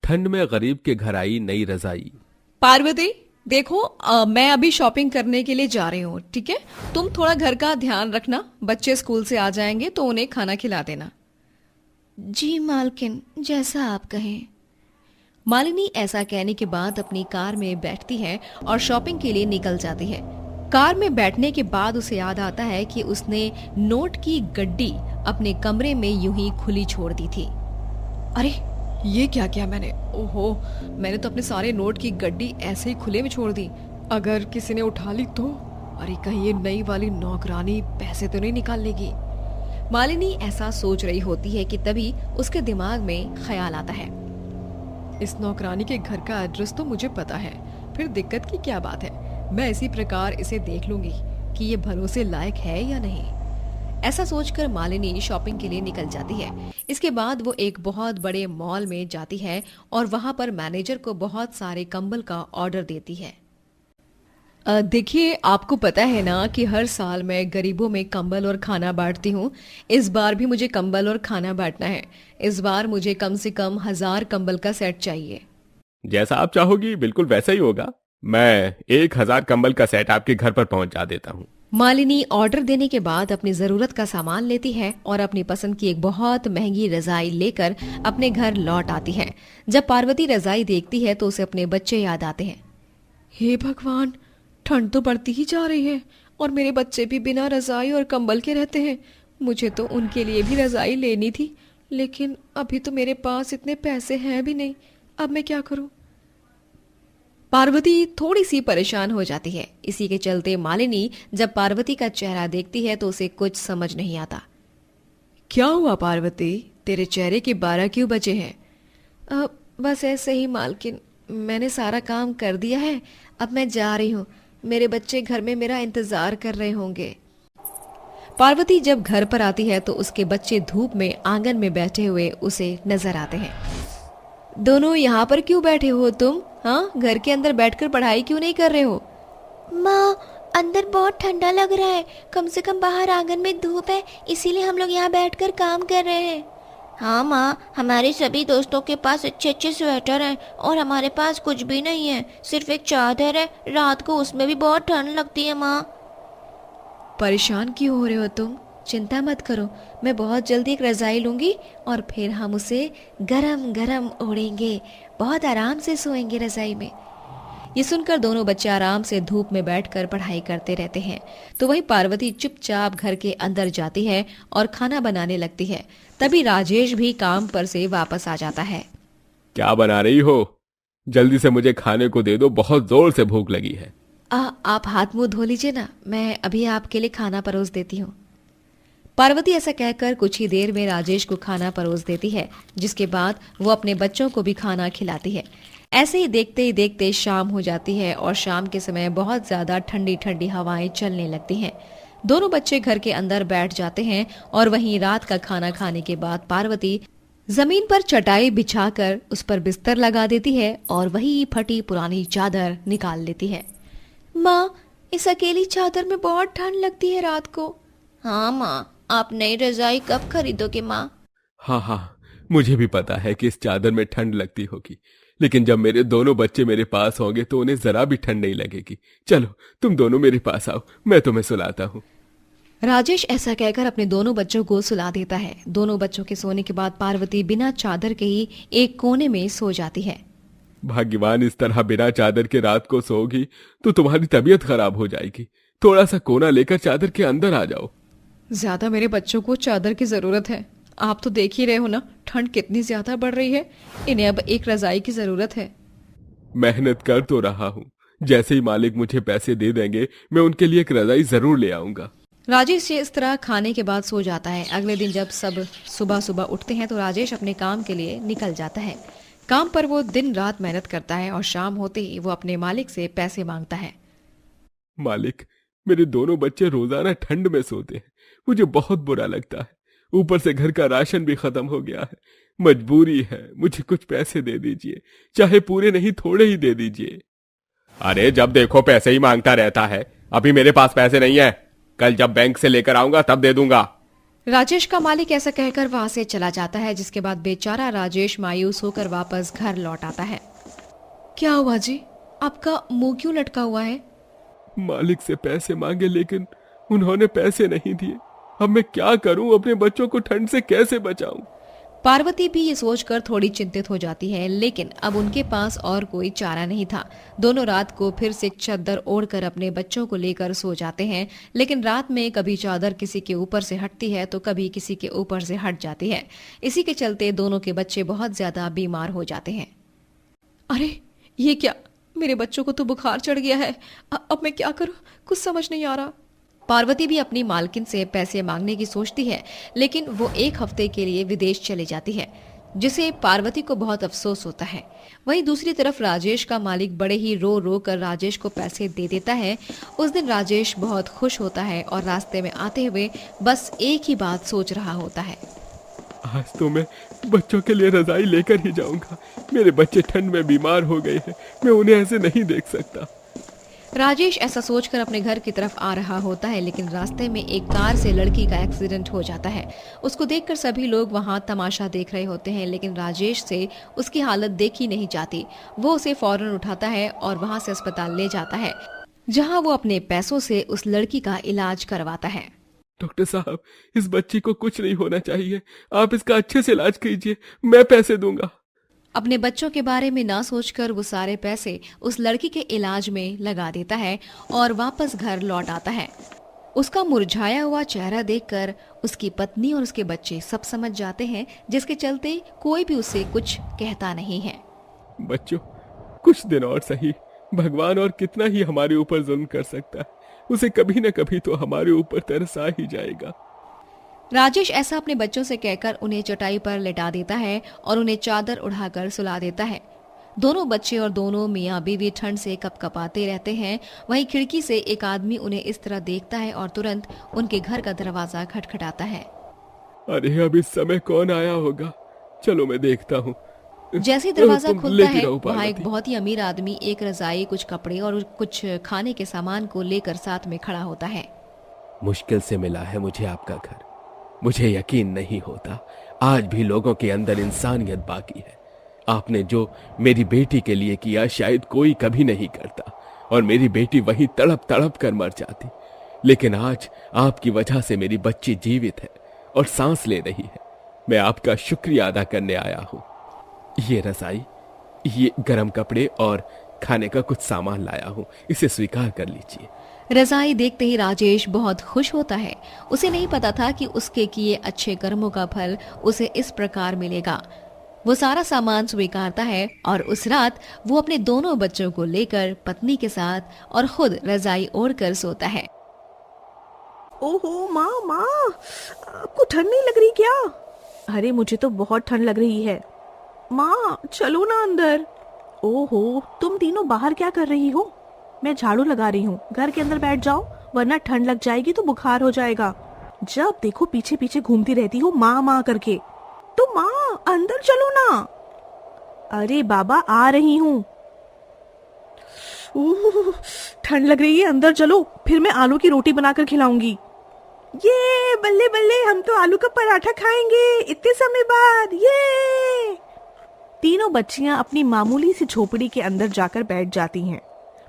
ठंड में गरीब के घर आई नई रजाई। पार्वती, देखो मैं अभी शॉपिंग करने के लिए जा रही हूँ, ठीक है? तुम थोड़ा घर का ध्यान रखना, बच्चे स्कूल से आ जाएंगे तो उन्हें खाना खिला देना। जी मालकिन, जैसा आप कहें। मालिनी ऐसा कहने के बाद अपनी कार में बैठती है और शॉपिंग के लिए निकल जाती है। कार में बैठने के बाद उसे याद आता है कि उसने नोट की गड्डी अपने कमरे में यूं ही खुली छोड़ दी थी। अरे ये क्या किया मैंने? ओहो, मैंने तो अपने सारे नोट की गड्डी ऐसे ही खुले में छोड़ दी। अगर किसी ने उठा ली तो? अरे कहीं ये नई वाली नौकरानी पैसे तो नहीं निकाल लेगी। मालिनी ऐसा सोच रही होती है कि तभी उसके दिमाग में ख्याल आता है, इस नौकरानी के घर का एड्रेस तो मुझे पता है, फिर दिक्कत की क्या बात है? मैं इसी प्रकार इसे देख लूंगी कि ये भरोसे लायक है या नहीं। ऐसा सोचकर मालिनी शॉपिंग के लिए निकल जाती है। इसके बाद वो एक बहुत बड़े मॉल में जाती है और वहां पर मैनेजर को बहुत सारे कंबल का ऑर्डर देती है। देखिए, आपको पता है ना कि हर साल मैं गरीबों में कंबल और खाना बांटती हूँ। इस बार भी मुझे कंबल और खाना बांटना है। इस बार मुझे कम से कम 1000 कंबल का सेट चाहिए। जैसा आप चाहोगी बिल्कुल वैसा ही होगा। मैं 1000 कंबल का सेट आपके घर पर पहुंचा देता हूँ। मालिनी ऑर्डर देने के बाद अपनी जरूरत का सामान लेती है और अपनी पसंद की एक बहुत महंगी रजाई लेकर अपने घर लौट आती है। जब पार्वती रजाई देखती है तो उसे अपने बच्चे याद आते हैं। हे भगवान, ठंड तो बढ़ती ही जा रही है और मेरे बच्चे भी बिना रजाई और कंबल के रहते हैं। मुझे तो उनके लिए भी रजाई लेनी थी, लेकिन अभी तो मेरे पास इतने पैसे हैं भी नहीं। अब मैं क्या करूं? पार्वती थोड़ी सी परेशान हो जाती है। इसी के चलते मालिनी जब पार्वती का चेहरा देखती है तो उसे कुछ समझ नहीं आता। क्या हुआ पार्वती, तेरे चेहरे के 12 क्यों बजे हैं? बस ऐसे ही मालकिन, मैंने सारा काम कर दिया है। अब मैं जा रही हूँ। मेरे बच्चे घर में मेरा इंतजार कर रहे होंगे। पार्वती जब घर पर आती है तो उसके बच्चे धूप में आंगन में बैठे हुए उसे नजर आते हैं। दोनों यहाँ पर क्यों बैठे हो तुम? हाँ, घर के अंदर बैठकर पढ़ाई क्यों नहीं कर रहे हो? माँ, अंदर बहुत ठंडा लग रहा है। कम से कम बाहर आंगन में धूप है, इसीलिए हम लोग यहाँ बैठकर काम कर रहे हैं। हाँ माँ, हमारे सभी दोस्तों के पास अच्छे अच्छे स्वेटर हैं और हमारे पास कुछ भी नहीं है, सिर्फ एक चादर है। रात को उसमें भी बहुत ठंड लगती है माँ। परेशान क्यों हो रहे हो तुम? चिंता मत करो, मैं बहुत जल्दी एक रजाई लूंगी और फिर हम उसे गरम गरम ओढ़ेंगे, बहुत आराम से सोएंगे रजाई में। ये सुनकर दोनों बच्चे आराम से धूप में बैठकर पढ़ाई करते रहते हैं। तो वही पार्वती चुपचाप घर के अंदर जाती है और खाना बनाने लगती है। तभी राजेश भी काम पर से वापस आ जाता है। क्या बना रही हो? जल्दी से मुझे खाने को दे दो, बहुत जोर से भूख लगी है। आप हाथ मुंह धो लीजिए ना, मैं अभी आपके लिए खाना परोस देती हूँ। पार्वती ऐसा कहकर कुछ ही देर में राजेश को खाना परोस देती है, जिसके बाद वो अपने बच्चों को भी खाना खिलाती है। ऐसे ही देखते शाम हो जाती है और शाम के समय बहुत ज्यादा ठंडी ठंडी हवाएं चलने लगती हैं। दोनों बच्चे घर के अंदर बैठ जाते हैं और वहीं रात का खाना खाने के बाद पार्वती जमीन पर चटाई बिछाकर उस पर बिस्तर लगा देती है और वही फटी पुरानी चादर निकाल लेती है। माँ, इस अकेली चादर में बहुत ठंड लगती है रात को। हाँ माँ, आप नई रजाई कब खरीदोगे माँ? हाँ, मुझे भी पता है कि इस चादर में ठंड लगती होगी, लेकिन जब मेरे दोनों बच्चे मेरे पास होंगे तो उन्हें जरा भी ठंड नहीं लगेगी। चलो तुम दोनों मेरे पास आओ, मैं तुम्हें सुलाता हूँ। राजेश ऐसा कहकर अपने दोनों बच्चों को सुला देता है। दोनों बच्चों के सोने के बाद पार्वती बिना चादर के ही एक कोने में सो जाती है। भाग्यवान, इस तरह बिना चादर के रात को सोओगी तो तुम्हारी तबीयत खराब हो जाएगी। थोड़ा सा कोना लेकर चादर के अंदर आ जाओ। ज्यादा मेरे बच्चों को चादर की जरूरत है। आप तो देख ही रहे हो ना, ठंड कितनी ज्यादा बढ़ रही है। इन्हें अब एक रजाई की जरूरत है। मेहनत कर तो रहा हूँ, जैसे ही मालिक मुझे पैसे दे देंगे मैं उनके लिए एक रजाई जरूर ले आऊंगा। राजेश इस तरह खाने के बाद सो जाता है। अगले दिन जब सब सुबह सुबह उठते हैं तो राजेश अपने काम के लिए निकल जाता है। काम पर वो दिन रात मेहनत करता है और शाम होते ही वो अपने मालिक से पैसे मांगता है। मालिक, मेरे दोनों बच्चे रोजाना ठंड में सोते हैं, मुझे बहुत बुरा लगता है। ऊपर से घर का राशन भी खत्म हो गया है। मजबूरी है, मुझे कुछ पैसे दे दीजिए, चाहे पूरे नहीं थोड़े ही दे दीजिए। अरे जब देखो पैसे ही मांगता रहता है। अभी मेरे पास पैसे नहीं है, कल जब बैंक से लेकर आऊंगा तब दे दूंगा। राजेश का मालिक ऐसा कहकर वहां से चला जाता है, जिसके बाद बेचारा राजेश मायूस होकर वापस घर लौट आता है। क्या हुआ जी, आपका मुंह क्यों लटका हुआ है? मालिक से पैसे मांगे लेकिन उन्होंने पैसे नहीं दिए। अब मैं क्या करूं, अपने बच्चों को ठंड से कैसे बचाऊं? पार्वती भी ये सोचकर थोड़ी चिंतित हो जाती है, लेकिन अब उनके पास और कोई चारा नहीं था। दोनों रात को फिर से चादर ओढ़कर अपने बच्चों को लेकर सो जाते हैं, लेकिन रात में कभी चादर किसी के ऊपर से हटती है तो कभी किसी के ऊपर से हट जाती है। इसी के चलते दोनों के बच्चे बहुत ज्यादा बीमार हो जाते हैं। अरे ये क्या, मेरे बच्चों को तो बुखार चढ़ गया है। अब मैं क्या करूं, कुछ समझ नहीं आ रहा। पार्वती भी अपनी मालकिन से पैसे मांगने की सोचती है, लेकिन वो 1 हफ्ते के लिए विदेश चली जाती है, जिसे पार्वती को बहुत अफसोस होता है। वहीं दूसरी तरफ राजेश का मालिक बड़े ही रो रो कर राजेश को पैसे दे देता है। उस दिन राजेश बहुत खुश होता है और रास्ते में आते हुए बस एक ही बात सोच रहा होता है। आज तो मैं बच्चों के लिए रजाई लेकर ही जाऊंगा। मेरे बच्चे ठंड में बीमार हो गए हैं, मैं उन्हें ऐसे नहीं देख सकता। राजेश ऐसा सोचकर अपने घर की तरफ आ रहा होता है, लेकिन रास्ते में एक कार से लड़की का एक्सीडेंट हो जाता है। उसको देखकर सभी लोग वहां तमाशा देख रहे होते हैं, लेकिन राजेश से उसकी हालत देखी नहीं जाती। वो उसे फौरन उठाता है और वहां से अस्पताल ले जाता है, जहां वो अपने पैसों से उस लड़की का इलाज करवाता है। डॉक्टर साहब, इस बच्ची को कुछ नहीं होना चाहिए, आप इसका अच्छे से इलाज कीजिए, मैं पैसे दूंगा। अपने बच्चों के बारे में ना सोचकर वो सारे पैसे उस लड़की के इलाज में लगा देता है और वापस घर लौट आता है। उसका मुरझाया हुआ चेहरा देखकर उसकी पत्नी और उसके बच्चे सब समझ जाते हैं, जिसके चलते कोई भी उसे कुछ कहता नहीं है। बच्चों, कुछ दिन और सही, भगवान और कितना ही हमारे ऊपर जुल्म कर सकता है, उसे कभी न कभी तो हमारे ऊपर तरस आ ही जाएगा। राजेश ऐसा अपने बच्चों से कहकर उन्हें चटाई पर लेटा देता है और उन्हें चादर उड़ाकर सुला देता है। दोनों बच्चे और दोनों मियाँ बीवी ठंड से कपकपाते रहते हैं। वहीं खिड़की से एक आदमी उन्हें इस तरह देखता है और तुरंत उनके घर का दरवाजा खटखटाता है। अरे अब इस समय कौन आया होगा, चलो मैं देखता हूँ। जैसे ही दरवाजा तुम खुलता लेती है, रहो वहाँ एक पार्वती। बहुत ही अमीर आदमी एक रजाई, कुछ कपड़े और कुछ खाने के सामान को लेकर साथ में खड़ा होता है। मुश्किल से मिला है मुझे आपका घर। मुझे यकीन नहीं होता आज भी लोगों के अंदर इंसानियत बाकी है। आपने जो मेरी बेटी के लिए किया शायद कोई कभी नहीं करता, और मेरी बेटी वहीं तड़प तड़प कर मर जाती। लेकिन आज आपकी वजह से मेरी बच्ची जीवित है और सांस ले रही है। मैं आपका शुक्रिया अदा करने आया हूँ। ये रजाई, ये गर्म कपड़े और खाने का कुछ सामान लाया हूँ, इसे स्वीकार कर लीजिए। रजाई देखते ही राजेश बहुत खुश होता है। उसे नहीं पता था कि उसके किए अच्छे कर्मों का फल उसे इस प्रकार मिलेगा। वो सारा सामान स्वीकारता है और उस रात वो अपने दोनों बच्चों को लेकर पत्नी के साथ और खुद रजाई ओढ़कर सोता है। ओहो माँ माँ, आपको ठंड नहीं लग रही क्या? अरे मुझे तो बहुत ठंड लग रही है। माँ चलो ना अंदर। ओहो, तुम तीनों बाहर क्या कर रही हो? मैं झाड़ू लगा रही हूँ, घर के अंदर बैठ जाओ वरना ठंड लग जाएगी तो बुखार हो जाएगा। जब देखो पीछे पीछे घूमती रहती हो माँ माँ करके। तो माँ अंदर चलो ना। अरे बाबा आ रही हूँ। ठंड लग रही है, अंदर चलो, फिर मैं आलू की रोटी बनाकर खिलाऊंगी। ये बल्ले बल्ले, हम तो आलू का पराठा खाएंगे इतने समय बाद। ये तीनों बच्चियां अपनी मामूली सी झोपड़ी के अंदर जाकर बैठ जाती हैं।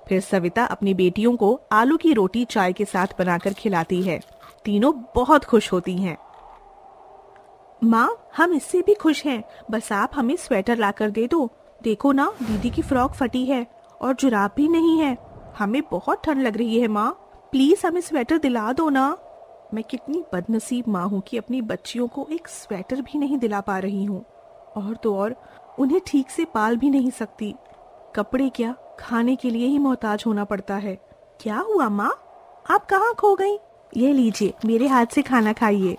फिर सविता अपनी बेटियों को आलू की रोटी चाय के साथ बनाकर खिलाती है। तीनों बहुत खुश होती हैं। माँ हम इससे भी खुश हैं, बस आप हमें स्वेटर लाकर दे दो। देखो ना दीदी की फ्रॉक फटी है और जुराब भी नहीं है। हमें बहुत ठंड लग रही है माँ, प्लीज हमें स्वेटर दिला दो ना। मैं कितनी बदनसीब माँ हूँ कि अपनी बच्चियों को एक स्वेटर भी नहीं दिला पा रही हूँ, और तो और उन्हें ठीक से पाल भी नहीं सकती। कपड़े क्या, खाने के लिए ही मोहताज होना पड़ता है। क्या हुआ माँ, आप कहाँ खो गई? ये लीजिए मेरे हाथ से खाना खाइए।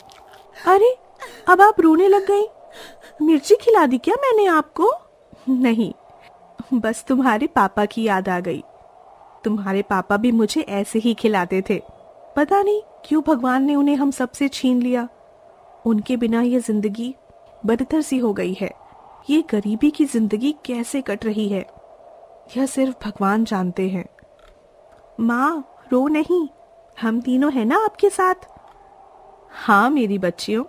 अरे अब आप रोने लग गई, मिर्ची खिला दी क्या मैंने आपको? नहीं, बस तुम्हारे पापा की याद आ गई। तुम्हारे पापा भी मुझे ऐसे ही खिलाते थे। पता नहीं क्यों भगवान ने उन्हें हम सबसे छीन लिया। उनके बिना ये जिंदगी बदतर सी हो गई है। ये गरीबी की जिंदगी कैसे कट रही है, यह सिर्फ भगवान जानते हैं। माँ रो नहीं, हम तीनों हैं ना आपके साथ। हाँ मेरी बच्चियों।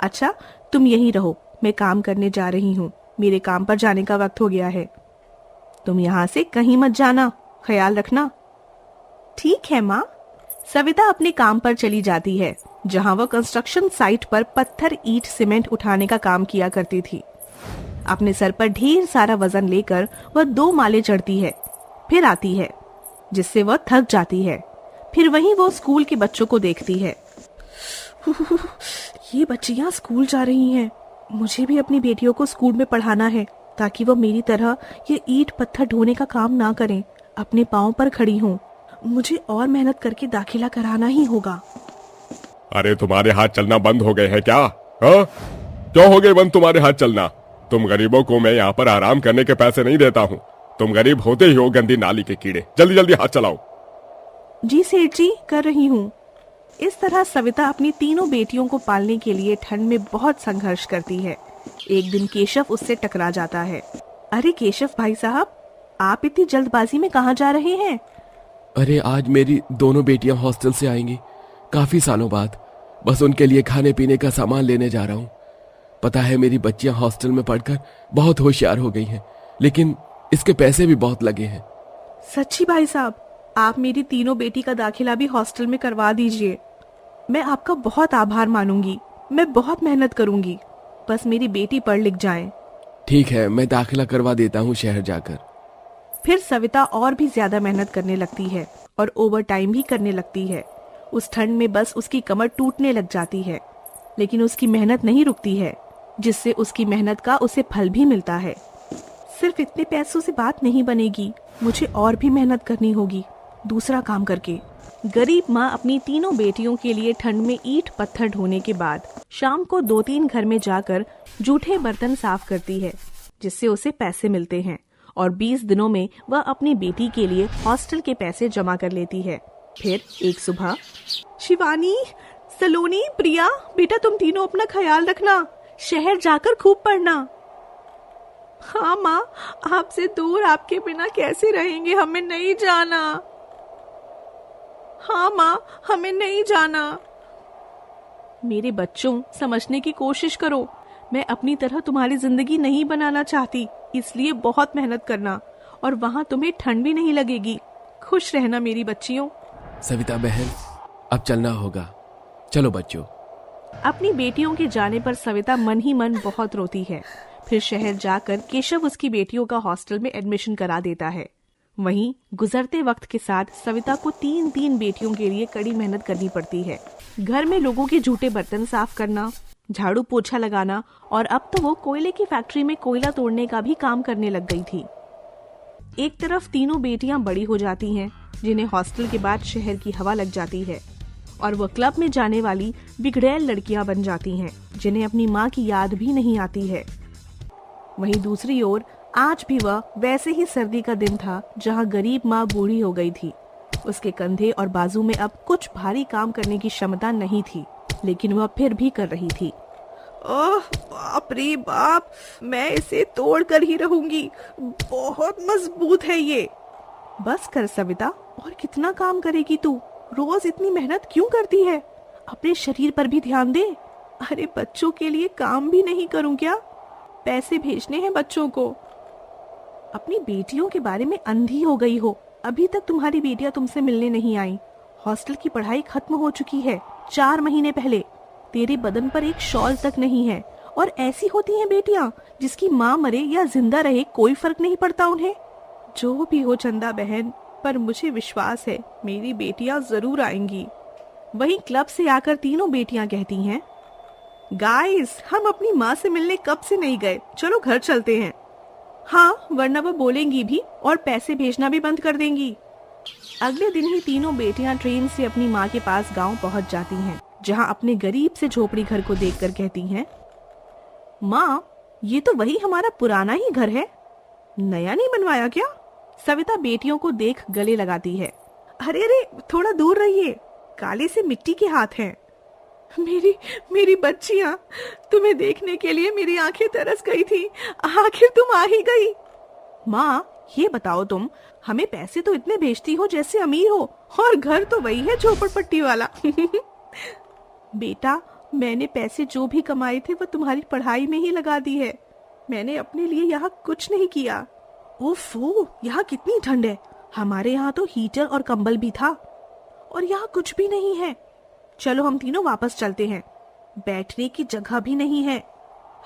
अच्छा, तुम यहीं रहो, मैं काम करने जा रही हूँ। मेरे काम पर जाने का वक्त हो गया है। तुम यहाँ से कहीं मत जाना, ख्याल रखना। ठीक है माँ। सविता अपने काम पर चली जाती है, जहाँ वह कंस्ट्रक्शन साइट पर पत्थर, ईंट, सीमेंट उठाने का काम किया करती थी। अपने सर पर ढेर सारा वजन लेकर वह 2 माले चढ़ती है, फिर आती है, जिससे वह थक जाती है। फिर वहीं वो स्कूल के बच्चों को देखती है। ये बच्चियां स्कूल जा रही हैं। मुझे भी अपनी बेटियों को स्कूल में पढ़ाना है, ताकि वह मेरी तरह ये ईंट पत्थर ढोने का काम ना करें। अपने पाँव पर खड़ी हूँ। मुझे और मेहनत करके दाखिला कराना ही होगा। अरे तुम्हारे हाथ चलना बंद हो गए हैं क्या? हाँ, क्यों हो गए बंद तुम्हारे हाथ चलना? तुम गरीबों को मैं यहाँ पर आराम करने के पैसे नहीं देता हूँ। तुम गरीब होते ही हो गंदी नाली के कीड़े। जल्दी जल्दी हाथ चलाओ। जी सेठ जी, कर रही हूँ। इस तरह सविता अपनी तीनों बेटियों को पालने के लिए ठंड में बहुत संघर्ष करती है। एक दिन केशव उससे टकरा जाता है। अरे केशव भाई साहब, आप इतनी जल्दबाजी में कहाँ जा रहे हैं? अरे आज मेरी दोनों बेटियां हॉस्टल से आएंगी, काफी सालों बाद। बस उनके लिए खाने पीने का सामान लेने जा रहा हूँ। पता है मेरी बच्चियां हॉस्टल में पढ़कर बहुत होशियार हो गई हैं, लेकिन इसके पैसे भी बहुत लगे हैं। सच्ची भाई साहब, आप मेरी तीनों बेटी का दाखिला भी हॉस्टल में करवा दीजिए। मैं आपका बहुत आभार मानूंगी। मैं बहुत मेहनत करूंगी, बस मेरी बेटी पढ़ लिख जाए। ठीक है, मैं दाखिला करवा देता हूँ शहर जाकर। फिर सविता और भी ज्यादा मेहनत करने लगती है और ओवर टाइम भी करने लगती है। उस ठंड में बस उसकी कमर टूटने लग जाती है, लेकिन उसकी मेहनत नहीं रुकती है, जिससे उसकी मेहनत का उसे फल भी मिलता है। सिर्फ इतने पैसों से बात नहीं बनेगी, मुझे और भी मेहनत करनी होगी, दूसरा काम करके। गरीब माँ अपनी तीनों बेटियों के लिए ठंड में ईंट पत्थर ढोने के बाद शाम को 2-3 घर में जाकर जूठे बर्तन साफ करती है, जिससे उसे पैसे मिलते हैं और 20 दिनों में वह अपनी बेटी के लिए हॉस्टल के पैसे जमा कर लेती है। फिर एक सुबह, शिवानी, सलोनी, प्रिया, बेटा तुम तीनों अपना ख्याल रखना, शहर जाकर खूब पढ़ना। हाँ माँ, आपसे दूर आपके बिना कैसे रहेंगे, हमें नहीं जाना। हाँ माँ, हमें नहीं जाना। मेरे बच्चों, समझने की कोशिश करो। मैं अपनी तरह तुम्हारी जिंदगी नहीं बनाना चाहती, इसलिए बहुत मेहनत करना, और वहाँ तुम्हें ठंड भी नहीं लगेगी। खुश रहना मेरी बच्चियों। सविता बहन, अब चलना होगा। चलो बच्चों। अपनी बेटियों के जाने पर सविता मन ही मन बहुत रोती है। फिर शहर जाकर केशव उसकी बेटियों का हॉस्टल में एडमिशन करा देता है। वहीं गुजरते वक्त के साथ सविता को 3-3 बेटियों के लिए कड़ी मेहनत करनी पड़ती है। घर में लोगों के जूठे बर्तन साफ करना, झाड़ू पोछा लगाना, और अब तो वो कोयले की फैक्ट्री में कोयला तोड़ने का भी काम करने लग गई थी। एक तरफ तीनों बेटियां बड़ी हो जाती हैं, जिन्हें हॉस्टल के बाद शहर की हवा लग जाती है, और वह क्लब में जाने वाली बिगड़ैल लड़कियां बन जाती हैं, जिन्हें अपनी माँ की याद भी नहीं आती है। वहीं दूसरी ओर आज भी वह वैसे ही सर्दी का दिन था, जहां गरीब माँ बूढ़ी हो गई थी। उसके कंधे और बाजू में अब कुछ भारी काम करने की क्षमता नहीं थी, लेकिन वह फिर भी कर रही थी। ओह बाप रे बाप, मैं इसे तोड़ कर ही रहूंगी, बहुत मजबूत है ये। बस कर सविता, और कितना काम करेगी तू? रोज इतनी मेहनत क्यों करती है? अपने शरीर पर भी ध्यान दे। अरे बच्चों के लिए काम भी नहीं करूं क्या? पैसे भेजने हैं बच्चों को। अपनी बेटियों के बारे में अंधी हो गई हो। अभी तक तुम्हारी बेटियां तुमसे मिलने नहीं आई। हॉस्टल की पढ़ाई खत्म हो चुकी है 4 महीने पहले। तेरे बदन पर एक शॉल तक नहीं है, और ऐसी होती हैं बेटियां जिसकी माँ मरे या जिंदा रहे कोई फर्क नहीं पड़ता उन्हें। जो भी हो चंदा बहन, पर मुझे विश्वास है मेरी बेटियां जरूर आएंगी। वहीं क्लब से आकर तीनों बेटियां कहती हैं, गाइस, हम अपनी माँ से मिलने कब से नहीं गए, चलो घर चलते हैं। हाँ, वरना वो बोलेंगी भी और पैसे भेजना भी बंद कर देंगी। अगले दिन ही तीनों बेटियां ट्रेन से अपनी माँ के पास गांव पहुंच जाती हैं, जहां अपने गरीब से झोपड़ी घर को देखकर कहती हैं, माँ, ये तो वही हमारा पुराना ही घर है, नया नहीं बनवाया क्या? सविता बेटियों को देख गले लगाती है। अरे अरे, थोड़ा दूर रहिए, काले से मिट्टी के हाथ हैं। मेरी बच्चियां, तुम्हें देखने के लिए मेरी आंखें तरस गई थी, आखिर तुम आ ही गई। माँ, ये बताओ तुम हमें पैसे तो इतने भेजती हो जैसे अमीर हो, और घर तो वही है झोपड़पट्टी वाला। बेटा, मैंने पैसे जो भी कमाए थे वो तुम्हारी पढ़ाई में ही लगा दी है। मैंने अपने लिए यहाँ कुछ नहीं किया। ओफो, यहाँ कितनी ठंड है। हमारे यहाँ तो हीटर और कंबल भी था और यहाँ कुछ भी नहीं है। चलो हम तीनों वापस चलते हैं। बैठने की जगह भी नहीं है।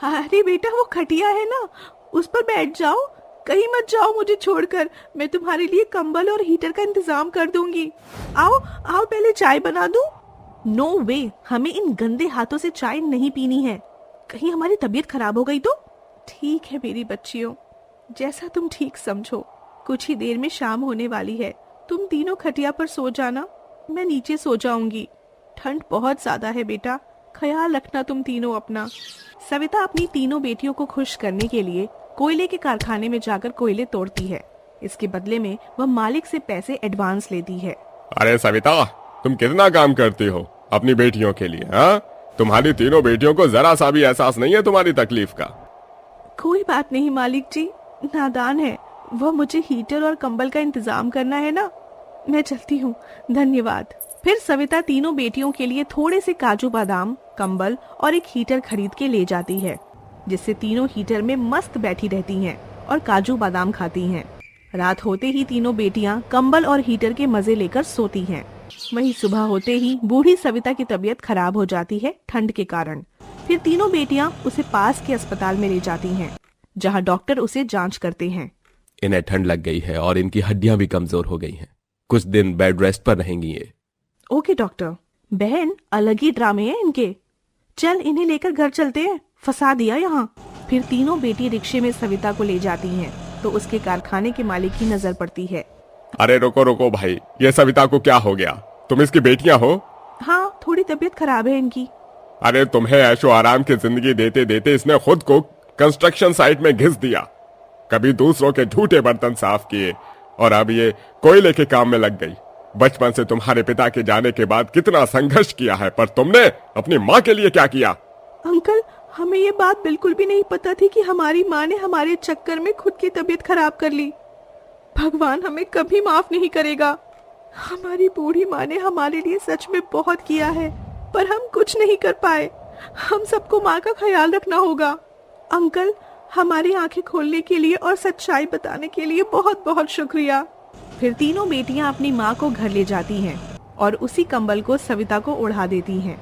अरे बेटा, वो खटिया है ना, उस पर बैठ जाओ। कहीं मत जाओ मुझे छोड़कर। मैं तुम्हारे लिए कंबल और हीटर का इंतजाम कर दूंगी। आओ आओ, पहले चाय बना दूं। नो वे, हमें इन गंदे हाथों से चाय नहीं पीनी है। कहीं हमारी तबीयत खराब हो गई तो। ठीक है मेरी बच्चियों, जैसा तुम ठीक समझो। कुछ ही देर में शाम होने वाली है। तुम तीनों खटिया पर सो जाना, मैं नीचे सो जाऊंगी। ठंड बहुत ज्यादा है बेटा, ख्याल रखना तुम तीनों अपना। सविता अपनी तीनों बेटियों को खुश करने के लिए कोयले के कारखाने में जाकर कोयले तोड़ती है। इसके बदले में वह मालिक से पैसे एडवांस लेती है। अरे सविता, तुम कितना काम करती हो अपनी बेटियों के लिए, हाँ? तुम्हारी तीनों बेटियों को जरा सा भी एहसास नहीं है तुम्हारी तकलीफ का? कोई बात नहीं मालिक जी, नादान है वह। मुझे हीटर और कंबल का इंतजाम करना है ना। मैं चलती हूँ, धन्यवाद। फिर सविता तीनों बेटियों के लिए थोड़े से काजू बादाम, कंबल और एक हीटर खरीद के ले जाती है, जिससे तीनों हीटर में मस्त बैठी रहती हैं और काजू बादाम खाती हैं। रात होते ही तीनों बेटियां कंबल और हीटर के मजे लेकर सोती हैं। वहीं सुबह होते ही बूढ़ी सविता की तबीयत खराब हो जाती है ठंड के कारण। फिर तीनों बेटियां उसे पास के अस्पताल में ले जाती हैं, जहां डॉक्टर उसे जांच करते हैं। इन्हें ठंड लग गई है और इनकी हड्डियां भी कमजोर हो गई हैं। कुछ दिन बेड रेस्ट पर रहेंगी ये। Okay doctor. बहन, अलग ही ड्रामे हैं इनके। चल इन्हें लेकर घर चलते हैं, फंसा दिया यहाँ। फिर तीनों बेटी रिक्शे में सविता को ले जाती हैं, तो उसके कारखाने के मालिक की नजर पड़ती है। अरे रुको रुको भाई, ये सविता को क्या हो गया? तुम इसकी बेटियां हो? हाँ, थोड़ी तबीयत खराब है इनकी। अरे तुम्हें ऐशो आराम की जिंदगी देते देते इसने खुद को कंस्ट्रक्शन साइट में घिस दिया। कभी दूसरों के झूठे बर्तन साफ किए और अब ये कोयले के काम में लग गई। बचपन से तुम्हारे पिता के जाने के बाद कितना संघर्ष किया है, पर तुमने अपनी माँ के लिए क्या किया? अंकल, हमें ये बात बिल्कुल भी नहीं पता थी कि हमारी माँ ने हमारे चक्कर में खुद की तबीयत खराब कर ली। भगवान हमें कभी माफ नहीं करेगा। हमारी बूढ़ी माँ ने हमारे लिए सच में बहुत किया है, पर हम कुछ नहीं कर पाए। हम सबको माँ का ख्याल रखना होगा। अंकल, हमारी आंखें खोलने के लिए और सच्चाई बताने के लिए बहुत बहुत शुक्रिया। फिर तीनों बेटियां अपनी माँ को घर ले जाती हैं और उसी कंबल को सविता को ओढ़ा देती हैं।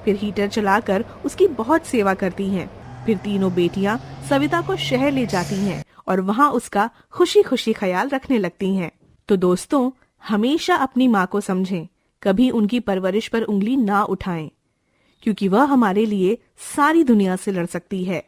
फिर हीटर चलाकर उसकी बहुत सेवा करती हैं। फिर तीनों बेटियां सविता को शहर ले जाती हैं और वहाँ उसका खुशी खुशी ख्याल रखने लगती हैं। तो दोस्तों, हमेशा अपनी माँ को समझें, कभी उनकी परवरिश पर उंगली ना उठाएं, क्योंकि वह हमारे लिए सारी दुनिया से लड़ सकती है।